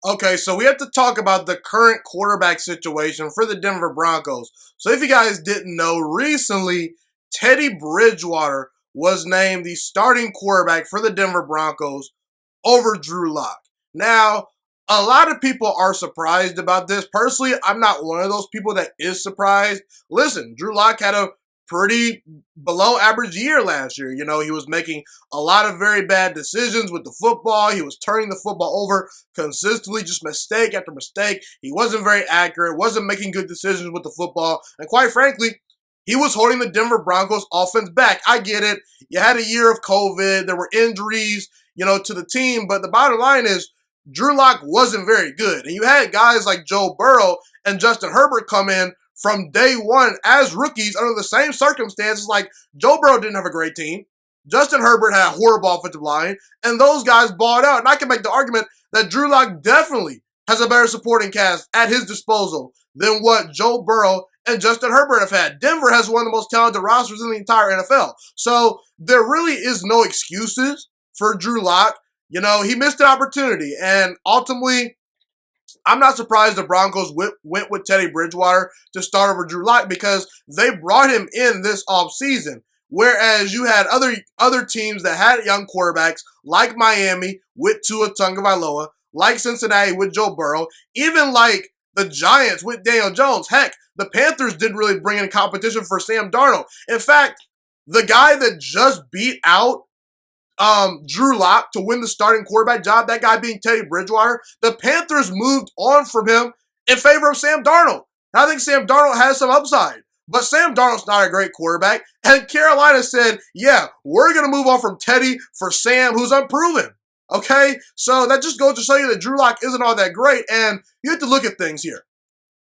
Okay, so we have to talk about the current quarterback situation for the Denver Broncos. So if you guys didn't know, recently Teddy Bridgewater was named the starting quarterback for the Denver Broncos over Drew Lock. Now, a lot of people are surprised about this. Personally, I'm not one of those people that is surprised. Listen, Drew Lock had a pretty below average year last year. You know, he was making a lot of very bad decisions with the football. He was turning the football over consistently, just mistake after mistake. He wasn't very accurate, wasn't making good decisions with the football. And quite frankly, he was holding the Denver Broncos offense back. I get it. You had a year of COVID. There were injuries, to the team. But the bottom line is Drew Lock wasn't very good. And you had guys like Joe Burrow and Justin Herbert come in from day one as rookies under the same circumstances. Like Joe Burrow didn't have a great team. Justin Herbert had a horrible offensive line. And those guys balled out. And I can make the argument that Drew Lock definitely has a better supporting cast at his disposal than what Joe Burrow and Justin Herbert have had. Denver has one of the most talented rosters in the entire NFL. So there really is no excuses for Drew Lock. He missed an opportunity. And ultimately, I'm not surprised the Broncos went with Teddy Bridgewater to start over Drew Lock because they brought him in this offseason. Whereas you had other teams that had young quarterbacks like Miami with Tua Tagovailoa, like Cincinnati with Joe Burrow, even like the Giants with Daniel Jones. Heck, the Panthers didn't really bring in competition for Sam Darnold. In fact, the guy that just beat out Drew Lock to win the starting quarterback job, that guy being Teddy Bridgewater, the Panthers moved on from him in favor of Sam Darnold. I think Sam Darnold has some upside, but Sam Darnold's not a great quarterback. And Carolina said, yeah, we're going to move on from Teddy for Sam, who's unproven. Okay? So that just goes to show you that Drew Lock isn't all that great, and you have to look at things here.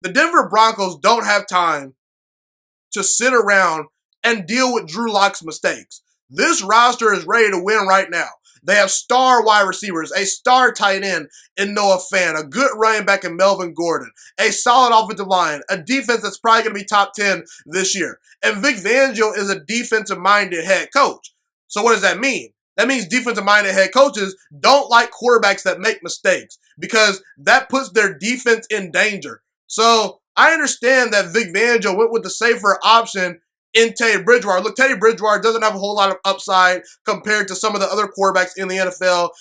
The Denver Broncos don't have time to sit around and deal with Drew Lock's mistakes. This roster is ready to win right now. They have star wide receivers, a star tight end in Noah Fant, a good running back in Melvin Gordon, a solid offensive line, a defense that's probably going to be top 10 this year. And Vic Fangio is a defensive-minded head coach. So what does that mean? That means defensive-minded head coaches don't like quarterbacks that make mistakes because that puts their defense in danger. So I understand that Vic Fangio went with the safer option in Teddy Bridgewater. Look, Teddy Bridgewater doesn't have a whole lot of upside compared to some of the other quarterbacks in the NFL.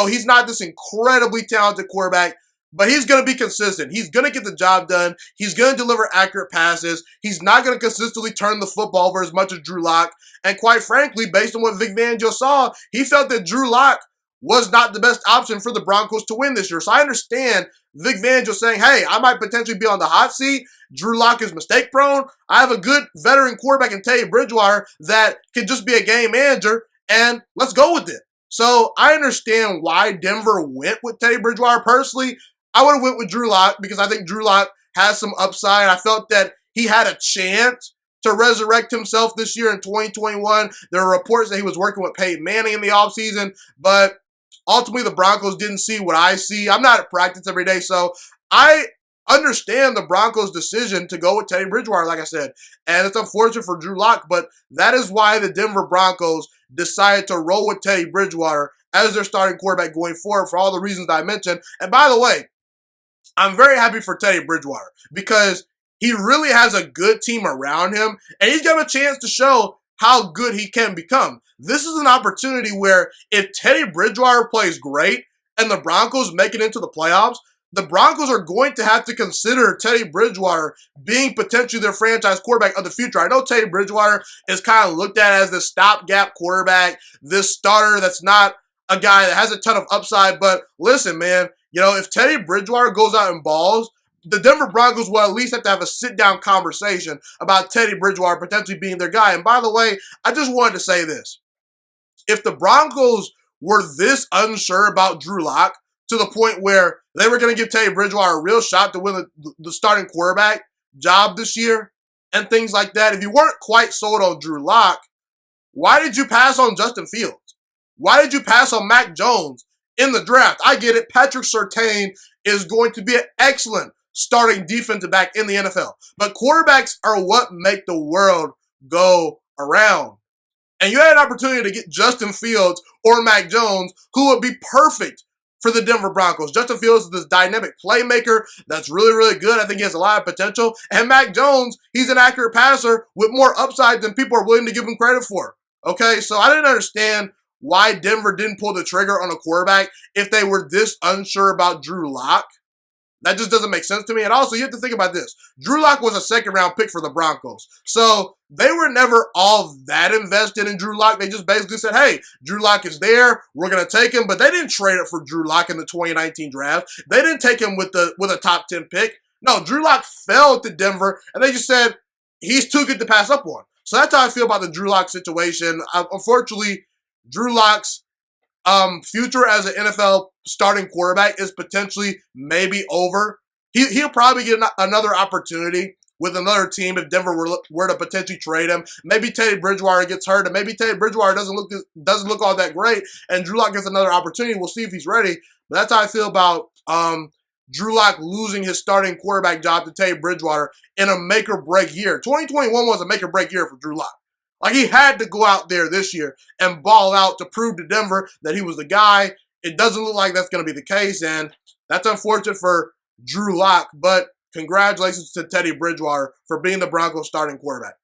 He's not this incredibly talented quarterback, but he's going to be consistent. He's going to get the job done. He's going to deliver accurate passes. He's not going to consistently turn the football over as much as Drew Lock. And quite frankly, based on what Vic Fangio saw, he felt that Drew Lock was not the best option for the Broncos to win this year. So I understand Vic Fangio saying, hey, I might potentially be on the hot seat. Drew Lock is mistake prone. I have a good veteran quarterback in Teddy Bridgewater that can just be a game manager, and let's go with it. So I understand why Denver went with Teddy Bridgewater. Personally, I would have went with Drew Lock because I think Drew Lock has some upside. I felt that he had a chance to resurrect himself this year in 2021. There were reports that he was working with Peyton Manning in the offseason, but ultimately the Broncos didn't see what I see. I'm not at practice every day, so I understand the Broncos' decision to go with Teddy Bridgewater, like I said. And it's unfortunate for Drew Lock, but that is why the Denver Broncos decided to roll with Teddy Bridgewater as their starting quarterback going forward for all the reasons I mentioned. And by the way, I'm very happy for Teddy Bridgewater because he really has a good team around him, and he's got a chance to show how good he can become. This is an opportunity where if Teddy Bridgewater plays great and the Broncos make it into the playoffs, the Broncos are going to have to consider Teddy Bridgewater being potentially their franchise quarterback of the future. I know Teddy Bridgewater is kind of looked at as this stopgap quarterback, this starter that's not a guy that has a ton of upside. But listen, man, if Teddy Bridgewater goes out and balls, the Denver Broncos will at least have to have a sit-down conversation about Teddy Bridgewater potentially being their guy. And by the way, I just wanted to say this. If the Broncos were this unsure about Drew Lock to the point where they were going to give Teddy Bridgewater a real shot to win the starting quarterback job this year and things like that, if you weren't quite sold on Drew Lock, why did you pass on Justin Fields? Why did you pass on Mac Jones in the draft? I get it. Patrick Surtain is going to be an excellent starting defensive back in the NFL. But quarterbacks are what make the world go around. And you had an opportunity to get Justin Fields or Mac Jones, who would be perfect for the Denver Broncos. Justin Fields is this dynamic playmaker that's really, really good. I think he has a lot of potential. And Mac Jones, he's an accurate passer with more upside than people are willing to give him credit for. Okay, so I didn't understand why Denver didn't pull the trigger on a quarterback if they were this unsure about Drew Lock. That just doesn't make sense to me. And also, you have to think about this. Drew Lock was a second-round pick for the Broncos. So they were never all that invested in Drew Lock. They just basically said, hey, Drew Lock is there. We're going to take him. But they didn't trade it for Drew Lock in the 2019 draft. They didn't take him with a top 10 pick. No, Drew Lock fell to Denver, and they just said he's too good to pass up on. So that's how I feel about the Drew Lock situation. Unfortunately, Drew Lock's future as an NFL starting quarterback is potentially maybe over. He'll probably get another opportunity with another team if Denver were to potentially trade him. Maybe Teddy Bridgewater gets hurt, and maybe Teddy Bridgewater doesn't look all that great, and Drew Lock gets another opportunity. We'll see if he's ready. But that's how I feel about Drew Lock losing his starting quarterback job to Teddy Bridgewater in a make-or-break year. 2021 was a make-or-break year for Drew Lock. Like, he had to go out there this year and ball out to prove to Denver that he was the guy. It doesn't look like that's going to be the case, and that's unfortunate for Drew Lock, but congratulations to Teddy Bridgewater for being the Broncos starting quarterback.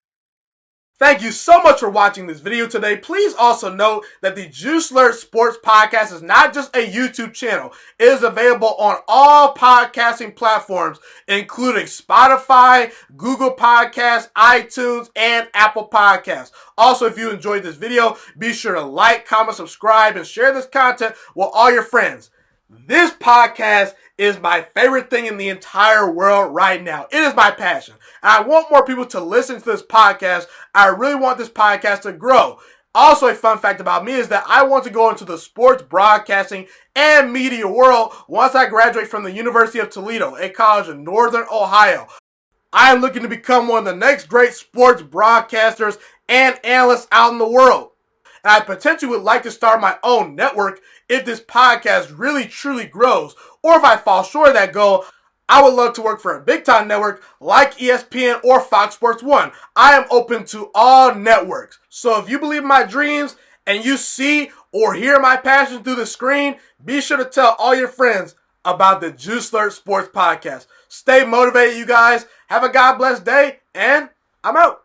Thank you so much for watching this video today. Please also note that the Juice Alert Sports Podcast is not just a YouTube channel. It is available on all podcasting platforms, including Spotify, Google Podcasts, iTunes, and Apple Podcasts. Also, if you enjoyed this video, be sure to like, comment, subscribe, and share this content with all your friends. This podcast is my favorite thing in the entire world right now. It is my passion. And I want more people to listen to this podcast. I really want this podcast to grow. Also, a fun fact about me is that I want to go into the sports broadcasting and media world once I graduate from the University of Toledo, a college in Northern Ohio. I am looking to become one of the next great sports broadcasters and analysts out in the world. And I potentially would like to start my own network if this podcast really truly grows. Or if I fall short of that goal, I would love to work for a big-time network like ESPN or Fox Sports 1. I am open to all networks. So if you believe in my dreams and you see or hear my passion through the screen, be sure to tell all your friends about the Juice Alert Sports Podcast. Stay motivated, you guys. Have a God bless day, and I'm out.